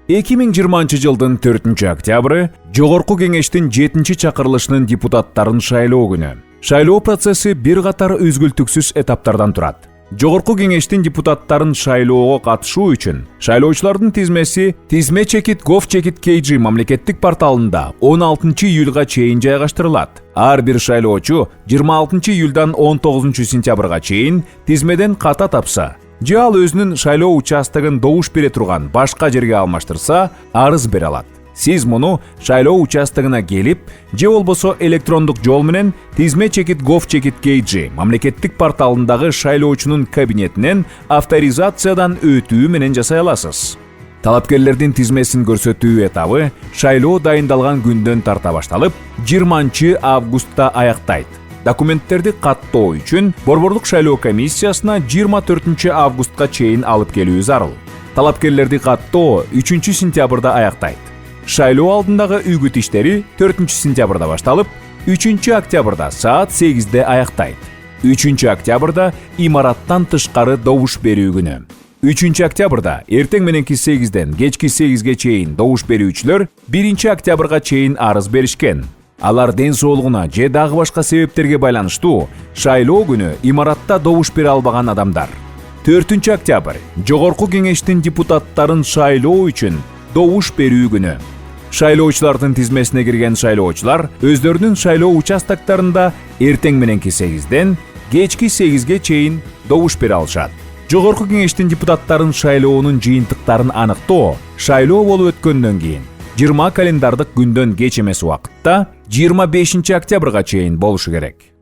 2020 жылдын 4-октябры Жогорку Кеңештин жетинчи чакырылышынын депутаттарын шайлоо күнү. Шайлоо процесси бир катар үзгүлтүксүз этаптардан турат. Жогорку Кеңештин депутаттарын шайлоого катышуу үчүн шайлоочулардын тизмеси tizme.gov.kg мамлекеттик порталында 16 июлга чейин жайгаштырылат. Ар бир шайлоочу 26 июлдан 19 сентябрга чейин тизмеден ката тапса, же ал өзүнүн шайлоо участогун добуш бере турган башка жерге алмаштырса, арыз бере алат. Сиз муну шайлоо участогуна келип, же болбосо электрондук жол менен tizme.gov.kg мамлекеттик порталындагы шайлоочунун кабинетинен авторизациядан өтүү менен жасай аласыз. Талапкерлердин тизмесин көрсөтүү этабы шайлоо дайындалган күндөн тарта башталып, 20 августта аяктайт. Документтерди каттоо үчүн Борбордук шайлоо комиссиясына 24 августка чейин алып келүү зарыл. Талапкерлерди каттоо 3 сентябрда аяктайт. Шайлоо алдындагы үгүт иштери 4 сентябрда башталып, 3 октябрда саат 8-де аяктайт. 3 октябрда имараттан тышкары добуш берүү күнү. 3 октябрда эртең мененки 8-ден кечки 8-ге чейин добуш берүүчүлөр 1 октябрга чейин арыз беришкен. Алар ден соолугуна же дагы башка себептерге байланыштуу шайлоо күнү имаратта добуш бере албаган адамдар. 4 октябрь Жогорку Кеңештин депутаттарын шайлоо үчүн добуш берүү күнү. Шайлоочулардын тизмесине кирген шайлоочулар өздөрүнүн шайлоо участоктарында эртең мененки 8-ден кечки 8-ге чейин добуш бере алышат. Жогорку Кеңештин депутаттарын шайлоонун жыйынтыктарын аныктоо шайлоо болуп өткөндөн кийин 20 календардык күндөн кеч эмес убакытта 25 октябрга чейин болушу керек.